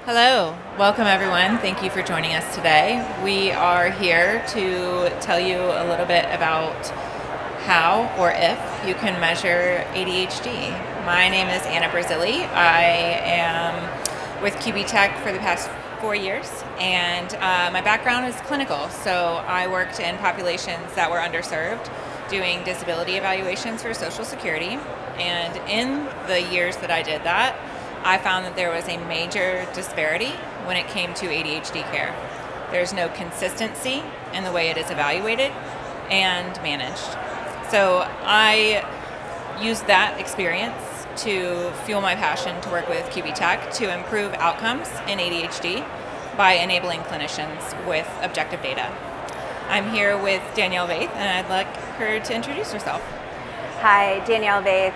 Hello, welcome everyone. Thank you for joining us today. We are here to tell you a little bit about how or if you can measure ADHD. My name is Anna Brazili. I am with QB Tech for the past 4 years, and my background is clinical. So I worked in populations that were underserved, doing disability evaluations for Social Security. And in the years that I did that, I found that there was a major disparity when it came to ADHD care. There's no consistency in the way it is evaluated and managed. So I used that experience to fuel my passion to work with QB Tech to improve outcomes in ADHD by enabling clinicians with objective data. I'm here with Danielle Vaith, and I'd like her to introduce herself. Hi, Danielle Vaith.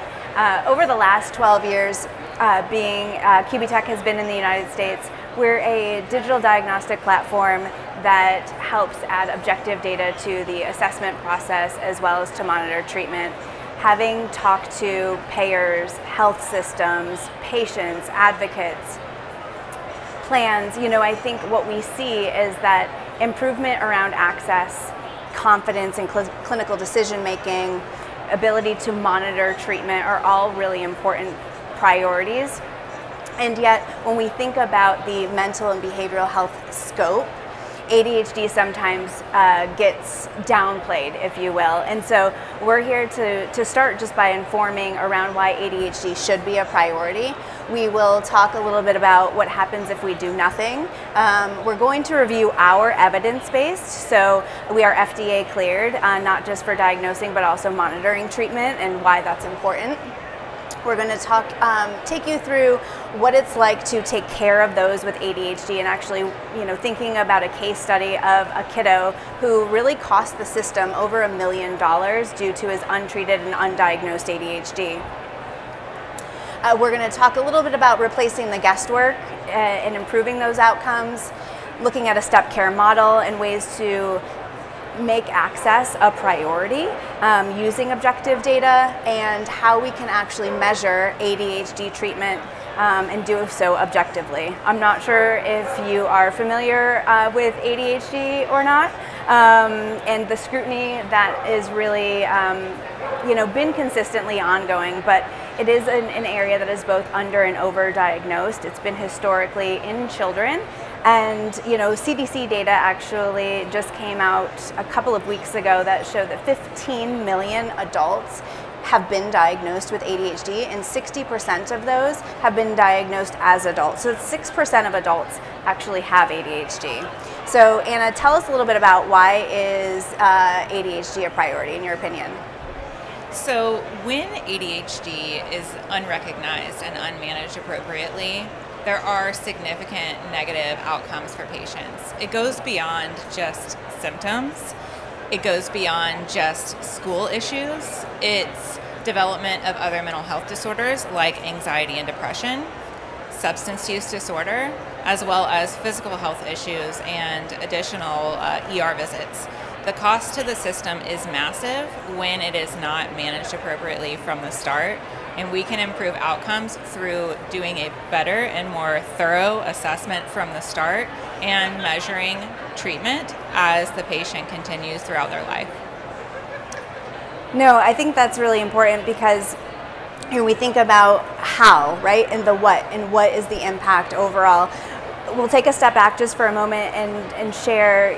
Over the last 12 years, QB Tech has been in the United States. We're a digital diagnostic platform that helps add objective data to the assessment process as well as to monitor treatment. Having talked to payers, health systems, patients, advocates, plans, I think what we see is that improvement around access, confidence in clinical decision making, ability to monitor treatment are all really important priorities. And yet, when we think about the mental and behavioral health scope, ADHD sometimes gets downplayed, if you will. And so we're here to start just by informing around why ADHD should be a priority. We will talk a little bit about what happens if we do nothing. We're going to review our evidence base. So we are FDA cleared, not just for diagnosing, but also monitoring treatment and why that's important. We're going to take you through what it's like to take care of those with ADHD, and actually, thinking about a case study of a kiddo who really cost the system over $1 million due to his untreated and undiagnosed ADHD. We're going to talk a little bit about replacing the guesswork and improving those outcomes, looking at a step care model and ways to make access a priority using objective data, and how we can actually measure ADHD treatment and do so objectively. I'm not sure if you are familiar with ADHD or not, and the scrutiny that is really been consistently ongoing, but it is an area that is both under and over diagnosed. It's been historically in children. And CDC data actually just came out a couple of weeks ago that showed that 15 million adults have been diagnosed with ADHD, and 60% of those have been diagnosed as adults. So 6% of adults actually have ADHD. So Anna, tell us a little bit about why is ADHD a priority in your opinion? So when ADHD is unrecognized and unmanaged appropriately, there are significant negative outcomes for patients. It goes beyond just symptoms. It goes beyond just school issues. It's development of other mental health disorders like anxiety and depression, substance use disorder, as well as physical health issues and additional ER visits. The cost to the system is massive when it is not managed appropriately from the start. And we can improve outcomes through doing a better and more thorough assessment from the start and measuring treatment as the patient continues throughout their life. No, I think that's really important because we think about how, right, and the what, and what is the impact overall. We'll take a step back just for a moment and share,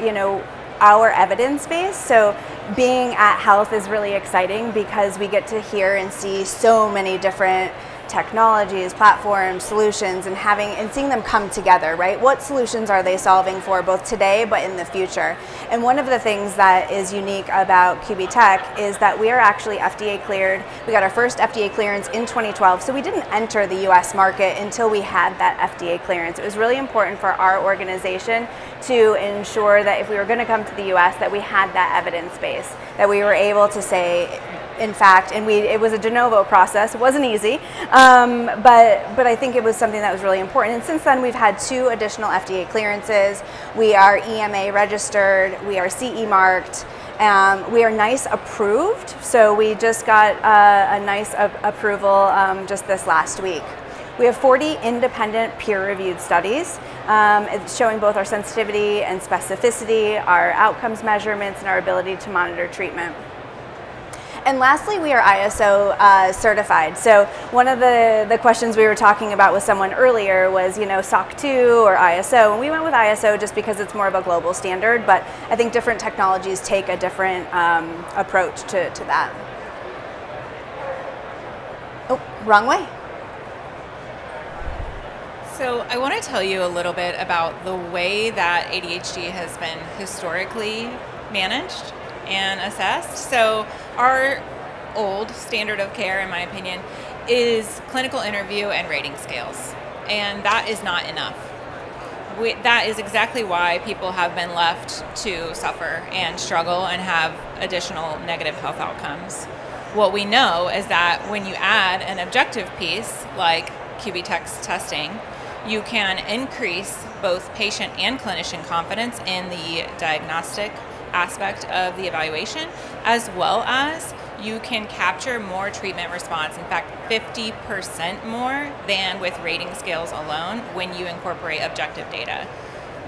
our evidence base. So being at Health is really exciting because we get to hear and see so many different technologies, platforms, solutions, and seeing them come together, right? What solutions are they solving for both today but in the future? And one of the things that is unique about QB Tech is that we are actually FDA cleared. We got our first FDA clearance in 2012, so we didn't enter the US market until we had that FDA clearance. It was really important for our organization to ensure that if we were going to come to the US, that we had that evidence base, that we were able to say, in fact, and it was a de novo process. It wasn't easy, but I think it was something that was really important. And since then, we've had 2 additional FDA clearances. We are EMA registered. We are CE marked. We are NICE approved. So we just got a NICE approval just this last week. We have 40 independent peer-reviewed studies showing both our sensitivity and specificity, our outcomes measurements, and our ability to monitor treatment. And lastly, we are ISO certified. So one of the questions we were talking about with someone earlier was, SOC 2 or ISO, and we went with ISO just because it's more of a global standard, but I think different technologies take a different approach to that. Oh, wrong way. So I want to tell you a little bit about the way that ADHD has been historically managed and assessed. So our old standard of care, in my opinion, is clinical interview and rating scales. And that is not enough. That is exactly why people have been left to suffer and struggle and have additional negative health outcomes. What we know is that when you add an objective piece like QB-TEX testing, you can increase both patient and clinician confidence in the diagnostic aspect of the evaluation, as well as you can capture more treatment response, in fact 50% more than with rating scales alone when you incorporate objective data.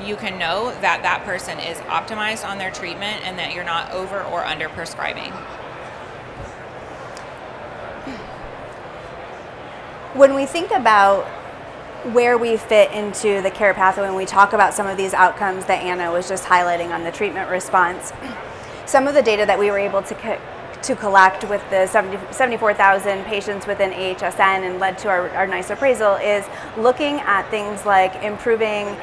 You can know that that person is optimized on their treatment and that you're not over or under prescribing. When we think about where we fit into the care pathway when we talk about some of these outcomes that Anna was just highlighting on the treatment response, some of the data that we were able to collect with the 74,000 patients within AHSN and led to our NICE appraisal is looking at things like improving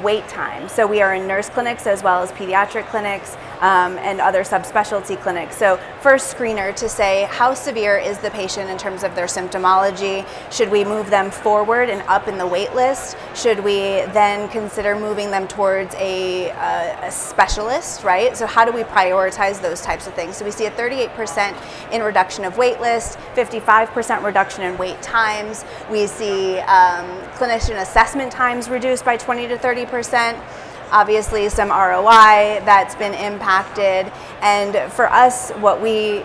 wait time. So we are in nurse clinics as well as pediatric clinics and other subspecialty clinics. So first screener to say how severe is the patient in terms of their symptomology. Should we move them forward and up in the wait list? Should we then consider moving them towards a specialist, right? So how do we prioritize those types of things? So we see a 38% in reduction of wait list, 55% reduction in wait times. We see clinician assessment times reduced by 20 to 30%. Obviously some ROI that's been impacted, and for us what we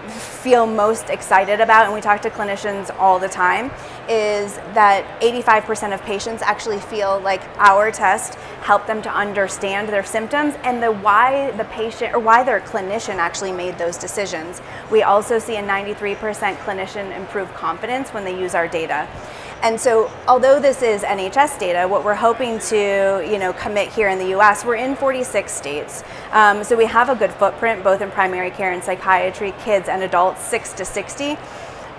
feel most excited about, and we talk to clinicians all the time, is that 85% of patients actually feel like our test helped them to understand their symptoms and why the patient or why their clinician actually made those decisions. We also see a 93% clinician improved confidence when they use our data. And so although this is NHS data, what we're hoping to commit here in the US, we're in 46 states. So we have a good footprint both in primary care and psychiatry, kids and adults 6 to 60.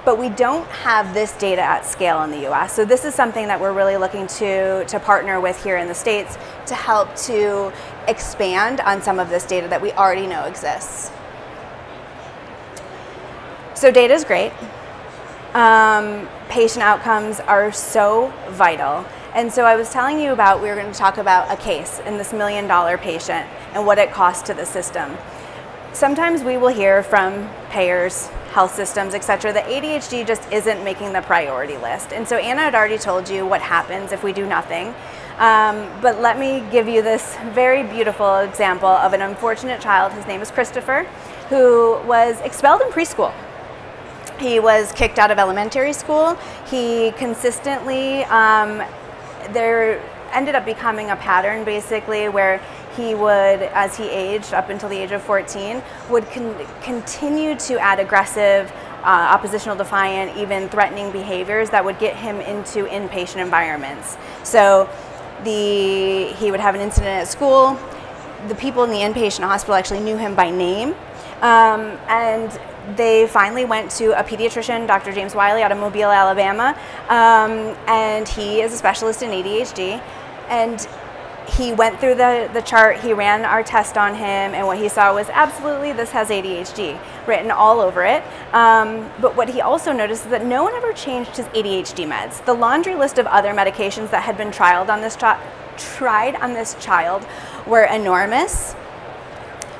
But we don't have this data at scale in the US. So this is something that we're really looking to partner with here in the States to help to expand on some of this data that we already know exists. So data is great. Patient outcomes are so vital. And so I was telling you about, we were going to talk about a case in this $1 million patient and what it costs to the system. Sometimes we will hear from payers, health systems, etc., that ADHD just isn't making the priority list. And so Anna had already told you what happens if we do nothing. But let me give you this very beautiful example of an unfortunate child. His name is Christopher, who was expelled in preschool. He was kicked out of elementary school. He consistently, there ended up becoming a pattern basically where he would, as he aged up until the age of 14, would continue to add aggressive, oppositional, defiant, even threatening behaviors that would get him into inpatient environments. So he would have an incident at school. The people in the inpatient hospital actually knew him by name. And they finally went to a pediatrician, Dr. James Wiley, out of Mobile, Alabama, and he is a specialist in ADHD. And he went through the chart, he ran our test on him, and what he saw was absolutely this has ADHD written all over it. But what he also noticed is that no one ever changed his ADHD meds. The laundry list of other medications that had been tried on this child were enormous.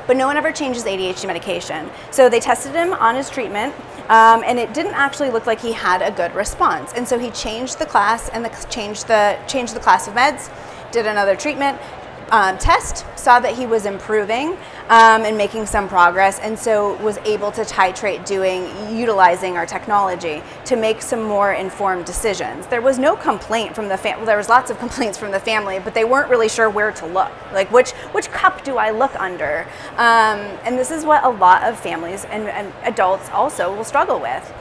But no one ever changes ADHD medication. So they tested him on his treatment, and it didn't actually look like he had a good response. And so he changed the class and changed the class of meds, did another treatment, test, saw that he was improving and making some progress, and so was able to titrate utilizing our technology to make some more informed decisions. There was no complaint from the family. There was lots of complaints from the family, but they weren't really sure where to look. Like, which cup do I look under? And this is what a lot of families and adults also will struggle with.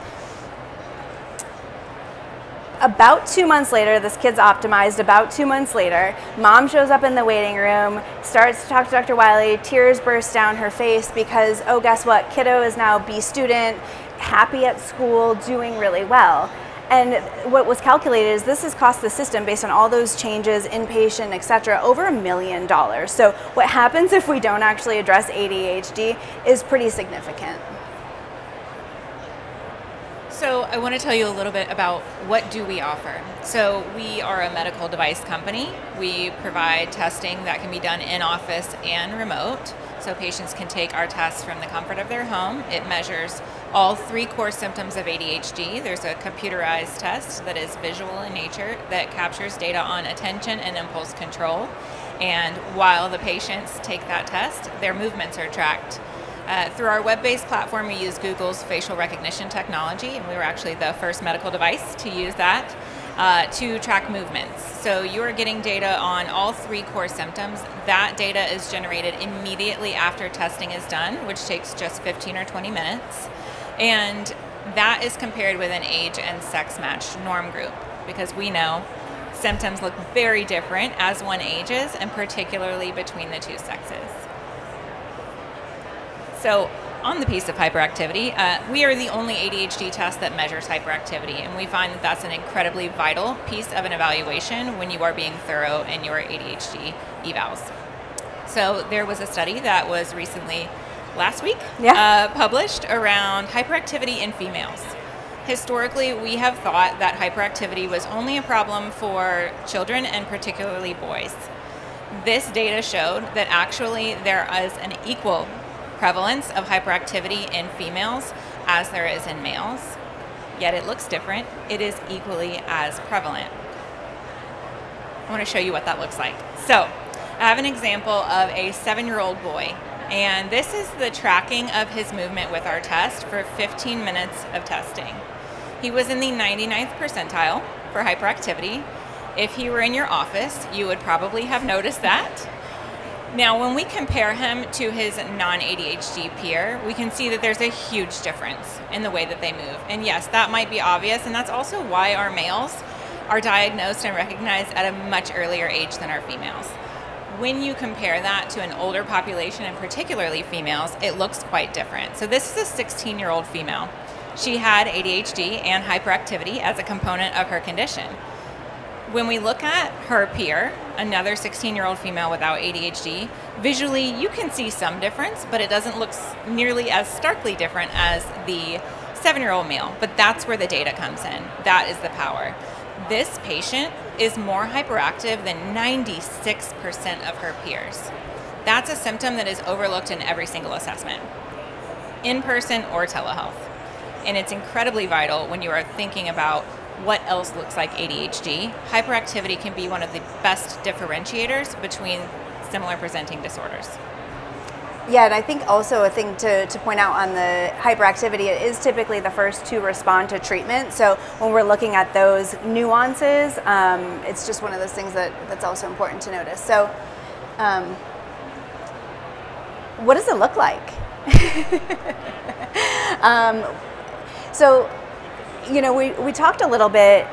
About 2 months later, this kid's optimized. About 2 months later, mom shows up in the waiting room, starts to talk to Dr. Wiley, tears burst down her face because, oh, guess what? Kiddo is now B student, happy at school, doing really well. And what was calculated is this has cost the system, based on all those changes, inpatient, et cetera, over $1 million. So what happens if we don't actually address ADHD is pretty significant. So I want to tell you a little bit about what do we offer. So we are a medical device company. We provide testing that can be done in office and remote. So patients can take our tests from the comfort of their home. It measures all 3 core symptoms of ADHD. There's a computerized test that is visual in nature that captures data on attention and impulse control. And while the patients take that test, their movements are tracked. Through our web-based platform, we use Google's facial recognition technology, and we were actually the first medical device to use that to track movements. So you're getting data on all 3 core symptoms. That data is generated immediately after testing is done, which takes just 15 or 20 minutes. And that is compared with an age and sex-matched norm group, because we know symptoms look very different as one ages, and particularly between the 2 sexes. So on the piece of hyperactivity, we are the only ADHD test that measures hyperactivity, and we find that that's an incredibly vital piece of an evaluation when you are being thorough in your ADHD evals. So there was a study that was recently, last week, published around hyperactivity in females. Historically, we have thought that hyperactivity was only a problem for children and particularly boys. This data showed that actually there is an equal prevalence of hyperactivity in females as there is in males, yet it looks different. It is equally as prevalent. I want to show you what that looks like. So I have an example of a 7-year-old boy, and this is the tracking of his movement with our test for 15 minutes of testing. He was in the 99th percentile for hyperactivity. If he were in your office, you would probably have noticed that. Now, when we compare him to his non-ADHD peer, we can see that there's a huge difference in the way that they move. And yes, that might be obvious, and that's also why our males are diagnosed and recognized at a much earlier age than our females. When you compare that to an older population, and particularly females, it looks quite different. So this is a 16-year-old female. She had ADHD and hyperactivity as a component of her condition. When we look at her peer, another 16-year-old female without ADHD, visually you can see some difference, but it doesn't look nearly as starkly different as the 7-year-old male. But that's where the data comes in. That is the power. This patient is more hyperactive than 96% of her peers. That's a symptom that is overlooked in every single assessment, in person or telehealth. And it's incredibly vital when you are thinking about what else looks like ADHD. Hyperactivity can be one of the best differentiators between similar presenting disorders. Yeah, and I think also a thing to point out on the hyperactivity, it is typically the first to respond to treatment. So when we're looking at those nuances, it's just one of those things that's also important to notice. So what does it look like? So, you know, we talked a little bit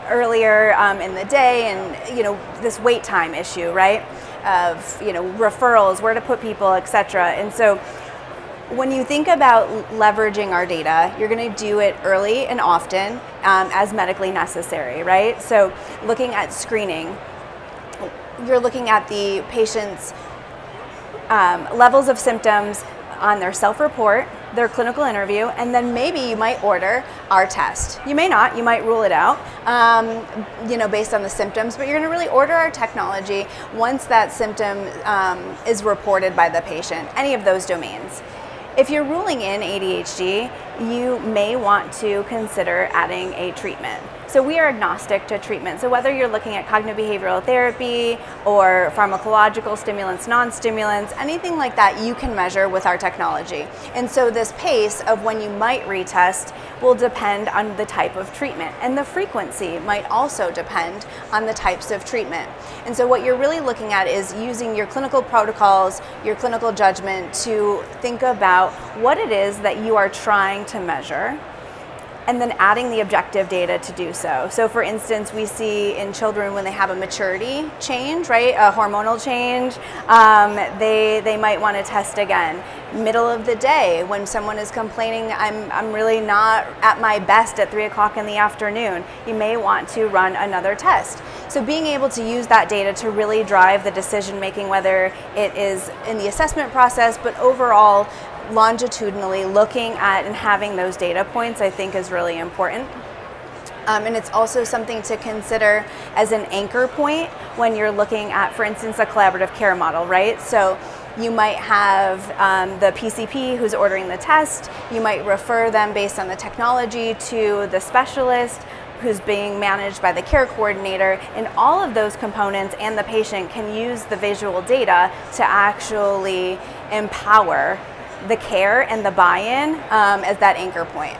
earlier in the day, and, you know, this wait time issue, right? Of, you know, referrals, where to put people, etc. And so when you think about leveraging our data, you're going to do it early and often as medically necessary, right? So looking at screening, you're looking at the patient's levels of symptoms on their self-report, their clinical interview, and then maybe you might order our test. You may not, you might rule it out, you know, based on the symptoms, but you're gonna really order our technology once that symptom is reported by the patient, any of those domains. If you're ruling in ADHD, you may want to consider adding a treatment. So we are agnostic to treatment. So whether you're looking at cognitive behavioral therapy or pharmacological stimulants, non-stimulants, anything like that you can measure with our technology. And so this pace of when you might retest will depend on the type of treatment. And the frequency might also depend on the types of treatment. And so what you're really looking at is using your clinical protocols, your clinical judgment to think about what it is that you are trying to measure, and then adding the objective data to do so. So for instance, we see in children when they have a maturity change, right, a hormonal change, they might want to test again. Middle of the day, when someone is complaining, I'm really not at my best at 3 o'clock in the afternoon, you may want to run another test. So being able to use that data to really drive the decision making, whether it is in the assessment process, but overall longitudinally looking at and having those data points, I think is really important. And it's also something to consider as an anchor point when you're looking at, for instance, a collaborative care model, right? So you might have the PCP who's ordering the test, you might refer them based on the technology to the specialist who's being managed by the care coordinator, and all of those components and the patient can use the visual data to actually empower the care and the buy-in as that anchor point.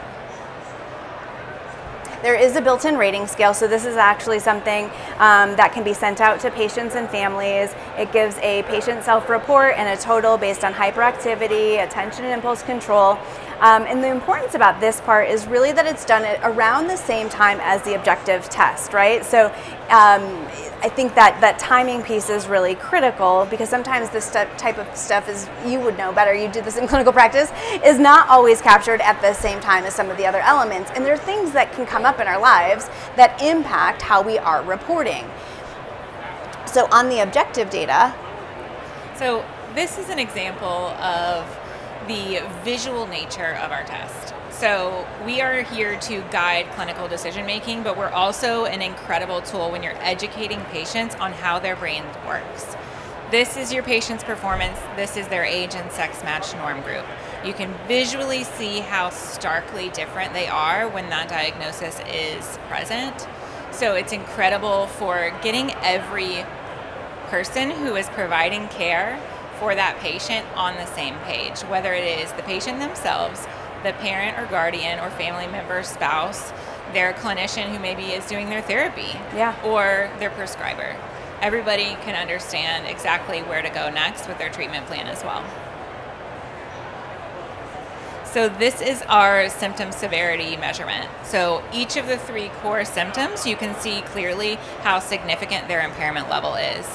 There is a built-in rating scale, so this is actually something that can be sent out to patients and families. It gives a patient self-report and a total based on hyperactivity, attention and impulse control. And the importance about this part is really that it's done at around the same time as the objective test, right? So I think that timing piece is really critical, because sometimes this type of stuff is, you would know better, you do this in clinical practice, is not always captured at the same time as some of the other elements. And there are things that can come up in our lives that impact how we are reporting. So on the objective data. So this is an example of the visual nature of our test. So we are here to guide clinical decision making, but we're also an incredible tool when you're educating patients on how their brain works. This is your patient's performance. This is their age and sex matched norm group. You can visually see how starkly different they are when that diagnosis is present. So it's incredible for getting every person who is providing care for that patient on the same page, whether it is the patient themselves, the parent or guardian or family member, spouse, their clinician who maybe is doing their therapy, or their prescriber. Everybody can understand exactly where to go next with their treatment plan as well. So this is our symptom severity measurement. So each of the 3 core symptoms, you can see clearly how significant their impairment level is.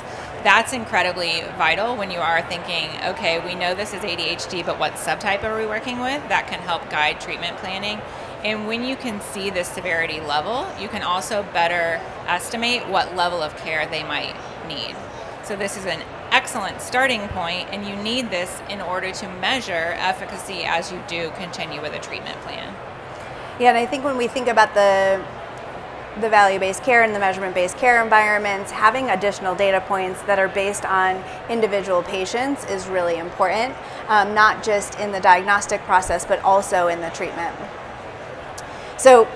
That's incredibly vital when you are thinking, okay, we know this is ADHD, but what subtype are we working with? That can help guide treatment planning. And when you can see the severity level, you can also better estimate what level of care they might need. So this is an excellent starting point, and you need this in order to measure efficacy as you do continue with a treatment plan. Yeah, and I think when we think about the value-based care and the measurement-based care environments, having additional data points that are based on individual patients is really important, not just in the diagnostic process, but also in the treatment. So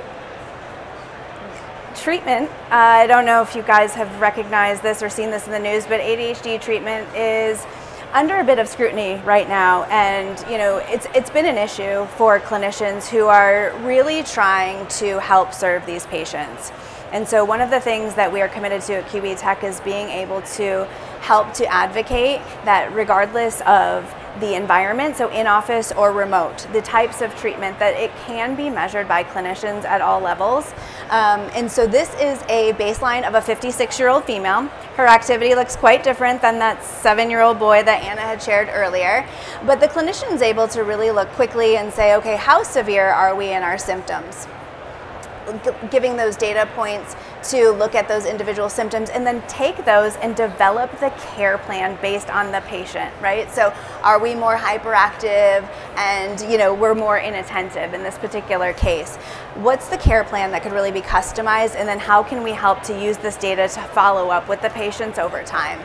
treatment, I don't know if you guys have recognized this or seen this in the news, but ADHD treatment is under a bit of scrutiny right now, and it's been an issue for clinicians who are really trying to help serve these patients. And so one of the things that we are committed to at QB Tech is being able to help to advocate that regardless of the environment, so in office or remote, the types of treatment, that it can be measured by clinicians at all levels. And so this is a baseline of a 56-year-old female. Her activity looks quite different than that 7-year-old boy that Anna had shared earlier. But the clinician's able to really look quickly and say, okay, how severe are we in our symptoms? Giving those data points to look at those individual symptoms and then take those and develop the care plan based on the patient, right? So are we more hyperactive and we're more inattentive in this particular case? What's the care plan that could really be customized, and then how can we help to use this data to follow up with the patients over time?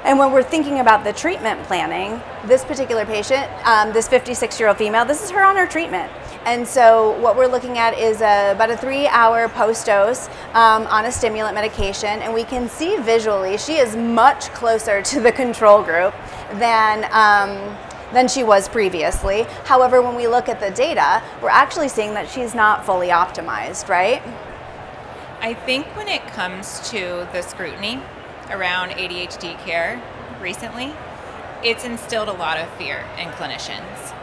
And when we're thinking about the treatment planning, this particular patient, this 56-year-old female, this is her on her treatment. And so what we're looking at is about a 3-hour post-dose on a stimulant medication, and we can see visually she is much closer to the control group than she was previously. However, when we look at the data, we're actually seeing that she's not fully optimized, right? I think when it comes to the scrutiny around ADHD care recently, it's instilled a lot of fear in clinicians.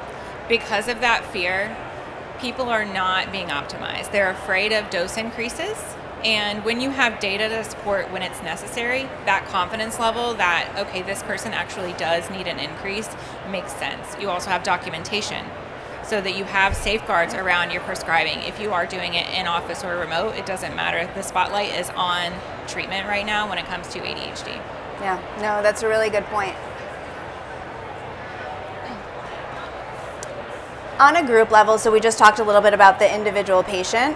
Because of that fear, people are not being optimized. They're afraid of dose increases. And when you have data to support when it's necessary, that confidence level that, okay, this person actually does need an increase makes sense. You also have documentation so that you have safeguards around your prescribing. If you are doing it in office or remote, it doesn't matter. The spotlight is on treatment right now when it comes to ADHD. Yeah, no, that's a really good point. On a group level, so we just talked a little bit about the individual patient.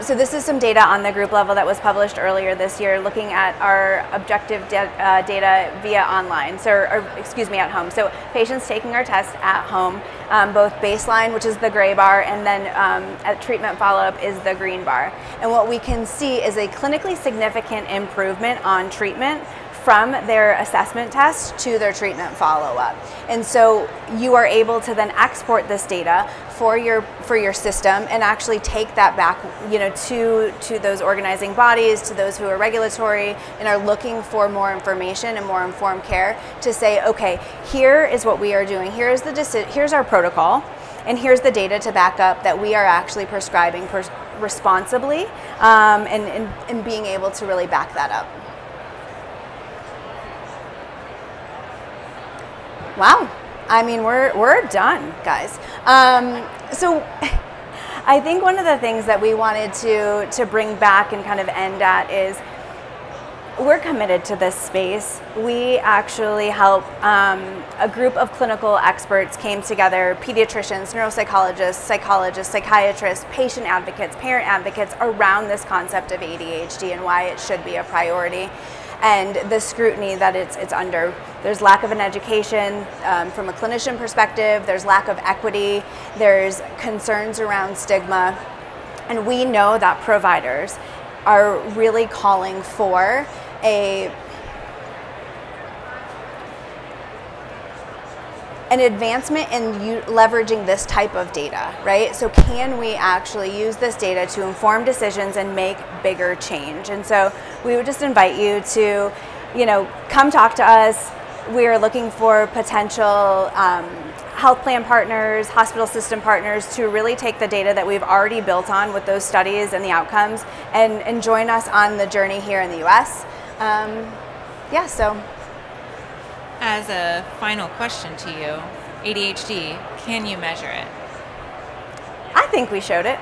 So this is some data on the group level that was published earlier this year, looking at our objective data via online, at home. So patients taking our test at home, both baseline, which is the gray bar, and then at treatment follow-up is the green bar. And what we can see is a clinically significant improvement on treatment from their assessment test to their treatment follow-up. And so you are able to then export this data for your system and actually take that back, to those organizing bodies, to those who are regulatory and are looking for more information and more informed care, to say, okay, here is what we are doing, here's our protocol, and here's the data to back up that we are actually prescribing responsibly, and being able to really back that up. Wow, I mean, we're done, guys. So I think one of the things that we wanted to bring back and kind of end at is we're committed to this space. We actually help a group of clinical experts came together, pediatricians, neuropsychologists, psychologists, psychiatrists, patient advocates, parent advocates around this concept of ADHD and why it should be a priority. And the scrutiny that it's under. There's lack of an education from a clinician perspective, there's lack of equity, there's concerns around stigma, and we know that providers are really calling for an advancement in leveraging this type of data, right? So can we actually use this data to inform decisions and make bigger change? And so we would just invite you to, come talk to us. We are looking for potential health plan partners, hospital system partners to really take the data that we've already built on with those studies and the outcomes and join us on the journey here in the US. So. As a final question to you, ADHD, can you measure it? I think we showed it.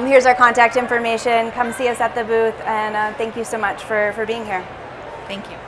Here's our contact information. Come see us at the booth, and thank you so much for being here. Thank you.